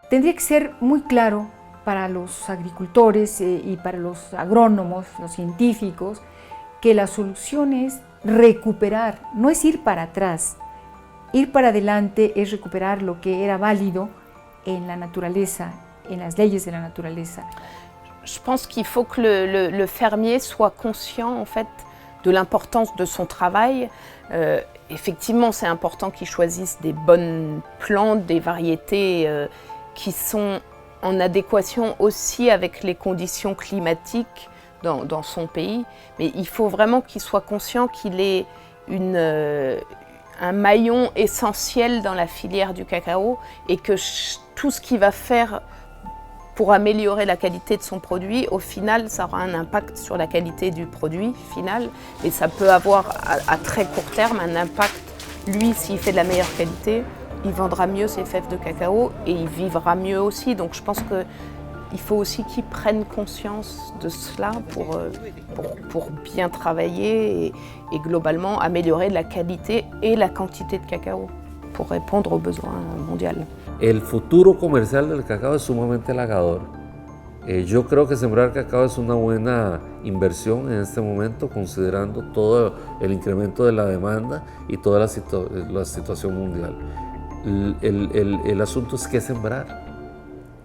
tendría que ser muy claro para los agricultores y para los agrónomos, los científicos, que la solución es recuperar, no es ir para atrás. Ir para adelante es recuperar lo que era válido en la naturaleza, en las leyes de la naturaleza. Je pense qu'il faut que le fermier soit conscient en fait de l'importance de son travail. Effectivement, c'est important qu'il choisisse des bonnes plantes, des variétés qui sont en adéquation aussi avec les conditions climatiques dans son pays. Mais il faut vraiment qu'il soit conscient qu'il est un maillon essentiel dans la filière du cacao et que tout ce qu'il va faire pour améliorer la qualité de son produit, au final, ça aura un impact sur la qualité du produit final et ça peut avoir à très court terme un impact. Lui, s'il fait de la meilleure qualité, il vendra mieux ses fèves de cacao et il vivra mieux aussi. Donc je pense qu'il faut aussi qu'il prenne conscience de cela pour bien travailler et globalement améliorer la qualité et la quantité de cacao pour répondre aux besoins mondiaux. El futuro comercial del cacao es sumamente halagador. Yo creo que sembrar cacao es una buena inversión en este momento, considerando todo el incremento de la demanda y toda la situación mundial. El asunto es qué sembrar,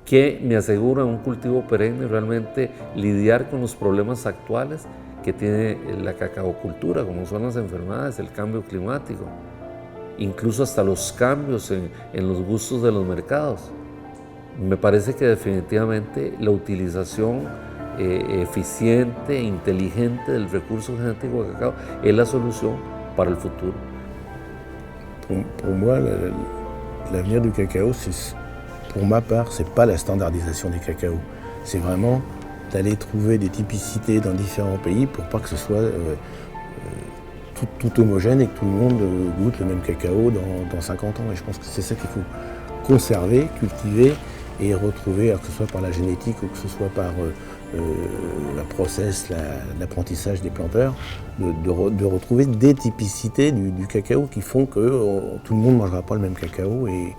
qué me asegura un cultivo perenne, realmente lidiar con los problemas actuales que tiene la cacaocultura, como son las enfermedades, el cambio climático, incluso hasta los cambios en los gustos de los mercados. Me parece que definitivamente la utilización eficiente e inteligente del recurso genético de cacao es la solución para el futuro. Pour moi, l'avenir du cacao, pour ma part, c'est pas la standardisation des cacao. C'est vraiment d'aller trouver des typicités dans différents pays pour pas que ce soit tout homogène et que tout le monde goûte le même cacao dans 50 ans. Et je pense que c'est ça qu'il faut conserver, cultiver et retrouver, alors que ce soit par la génétique ou que ce soit par la process, l'apprentissage des planteurs, de retrouver des typicités du cacao qui font que tout le monde ne mangera pas le même cacao et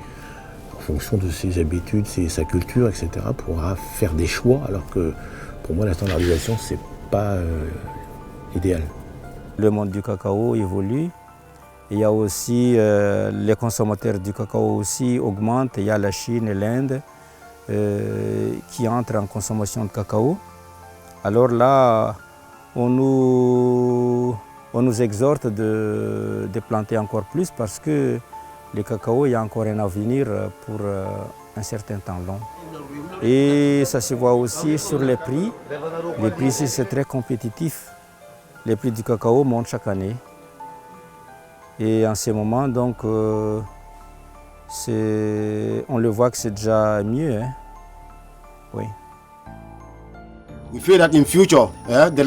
en fonction de ses habitudes, sa culture, etc., pourra faire des choix, alors que pour moi la standardisation c'est pas idéal. Le monde du cacao évolue. Il y a aussi les consommateurs du cacao aussi augmentent. Il y a la Chine et l'Inde qui entrent en consommation de cacao. Alors là, on nous exhorte de planter encore plus parce que le cacao, il y a encore un avenir pour un certain temps long. Et ça se voit aussi sur les prix. Les prix, c'est très compétitif. Les prix du cacao montent chaque année. Et en ce moment, donc, on le voit que c'est déjà mieux. Hein? Oui. We feel that in future, the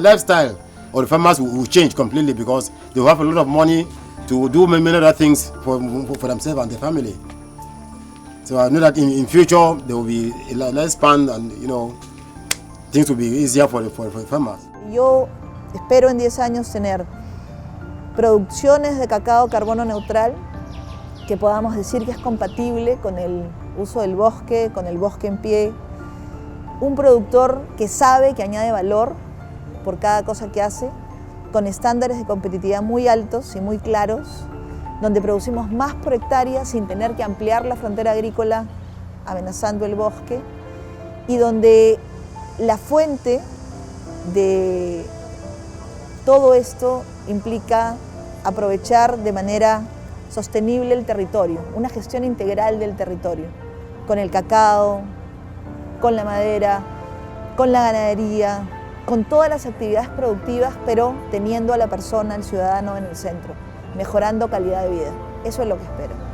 lifestyle of the farmers will change completely because they will have a lot of money to do many other things for themselves and their family. So I know that in future there will be less span and things will be easier for the farmers. Yo espero en 10 años tener producciones de cacao carbono neutral que podamos decir que es compatible con el uso del bosque, con el bosque en pie. Un productor que sabe que añade valor por cada cosa que hace, con estándares de competitividad muy altos y muy claros, donde producimos más por hectárea sin tener que ampliar la frontera agrícola amenazando el bosque y donde la fuente de todo esto implica aprovechar de manera sostenible el territorio, una gestión integral del territorio, con el cacao, con la madera, con la ganadería, con todas las actividades productivas, pero teniendo a la persona, al ciudadano en el centro, mejorando calidad de vida. Eso es lo que espero.